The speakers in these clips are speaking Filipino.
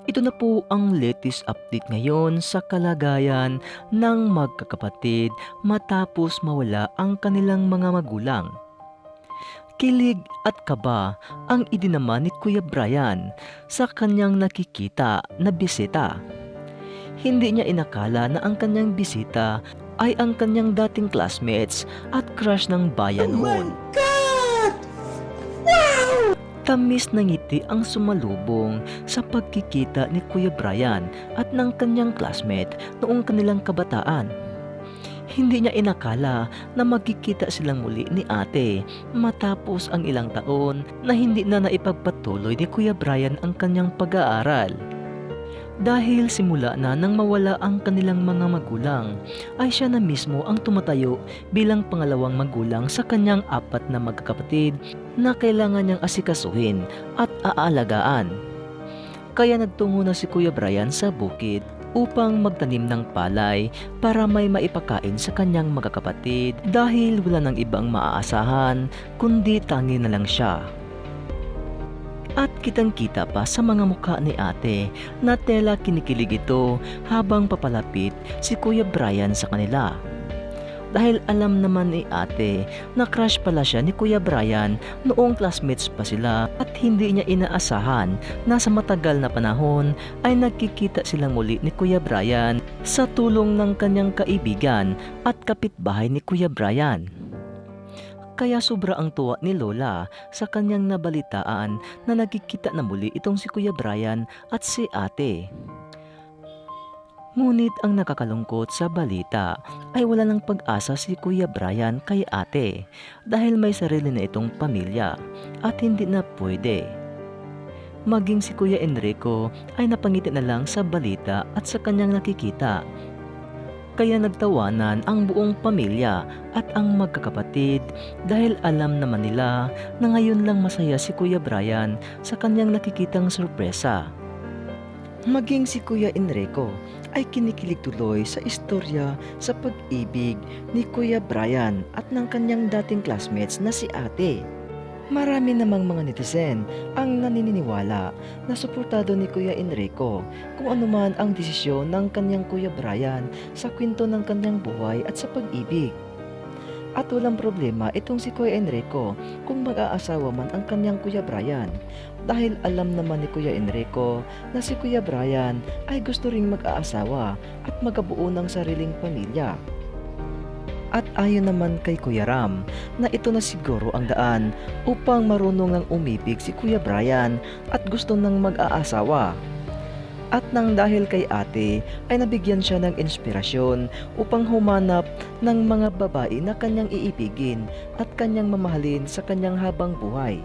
Ito na po ang latest update ngayon sa kalagayan ng magkakapatid matapos mawala ang kanilang mga magulang. Kilig at kaba ang idinama ni Kuya Brian sa kanyang nakikita na bisita. Hindi niya inakala na ang kanyang bisita ay ang kanyang dating classmates at crush ng bayan noon. Tamis na ngiti ang sumalubong sa pagkikita ni Kuya Brian at ng kanyang classmate noong kanilang kabataan. Hindi niya inakala na magkikita silang muli ni ate matapos ang ilang taon na hindi na naipagpatuloy ni Kuya Brian ang kanyang pag-aaral. Dahil simula na nang mawala ang kanilang mga magulang, ay siya na mismo ang tumatayo bilang pangalawang magulang sa kanyang apat na magkakapatid na kailangan niyang asikasuhin at aalagaan. Kaya nagtungo na si Kuya Brian sa bukid upang magtanim ng palay para may maipakain sa kanyang magkakapatid dahil wala ng ibang maaasahan kundi tangi na lang siya. At kitang-kita pa sa mga mukha ni ate na tela kinikilig ito habang papalapit si Kuya Brian sa kanila. Dahil alam naman ni ate na crush pala siya ni Kuya Brian noong classmates pa sila at hindi niya inaasahan na sa matagal na panahon ay nagkikita silang muli ni Kuya Brian sa tulong ng kanyang kaibigan at kapitbahay ni Kuya Brian. Kaya sobra ang tuwa ni Lola sa kanyang nabalitaan na nagkikita na muli itong si Kuya Brian at si ate. Ngunit ang nakakalungkot sa balita ay wala ng pag-asa si Kuya Brian kay ate dahil may sarili na itong pamilya at hindi na pwede. Maging si Kuya Enrico ay napangiti na lang sa balita at sa kanyang nakikita. Kaya nagtawanan ang buong pamilya at ang magkakapatid dahil alam naman nila na ngayon lang masaya si Kuya Brian sa kanyang nakikitang sorpresa. Maging si Kuya Enrico ay kinikilig tuloy sa istorya sa pag-ibig ni Kuya Brian at ng kanyang dating classmates na si ate. Marami namang mga netizen ang naniniwala na suportado ni Kuya Enrico kung anuman ang desisyon ng kanyang Kuya Brian sa kwento ng kanyang buhay at sa pag-ibig. At walang problema itong si Kuya Enrico kung mag-aasawa man ang kanyang Kuya Brian dahil alam naman ni Kuya Enrico na si Kuya Brian ay gusto ring mag-aasawa at magabuo ng sariling pamilya. At ayon naman kay Kuya Ram na ito na siguro ang daan upang marunong ng umibig si Kuya Brian at gusto nang mag-aasawa. At nang dahil kay ate ay nabigyan siya ng inspirasyon upang humanap ng mga babae na kanyang iibigin at kanyang mamahalin sa kanyang habang buhay.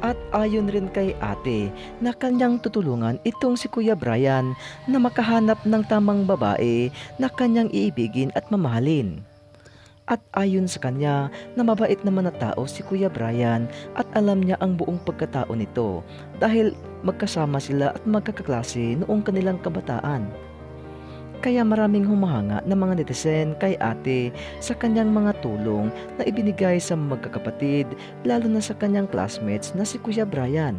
At ayon rin kay ate na kanyang tutulungan itong si Kuya Brian na makahanap ng tamang babae na kanyang iibigin at mamahalin. At ayon sa kanya na mabait naman na tao si Kuya Brian at alam niya ang buong pagkatao nito dahil magkasama sila at magkakaklase noong kanilang kabataan. Kaya maraming humahanga ng mga netizen kay ate sa kanyang mga tulong na ibinigay sa magkakapatid lalo na sa kanyang classmates na si Kuya Brian.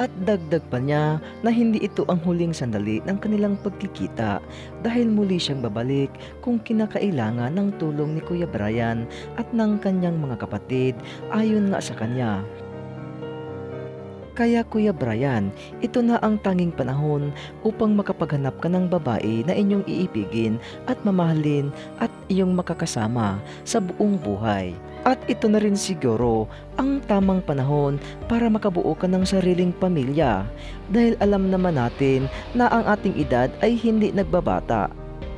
At dagdag pa niya na hindi ito ang huling sandali ng kanilang pagkikita dahil muli siyang babalik kung kinakailangan ng tulong ni Kuya Brian at ng kanyang mga kapatid ayon nga sa kanya. Kaya Kuya Brian, ito na ang tanging panahon upang makapaghanap ka ng babae na inyong iibigin at mamahalin at iyong makakasama sa buong buhay. At ito na rin siguro ang tamang panahon para makabuo ka ng sariling pamilya dahil alam naman natin na ang ating edad ay hindi nagbabata.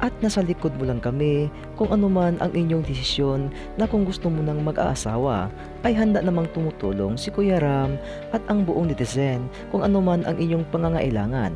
At nasa likod mo lang kami kung anuman ang inyong desisyon na kung gusto mo nang mag-aasawa ay handa namang tumutulong si Kuya Ram at ang buong netizen kung anuman ang inyong pangangailangan.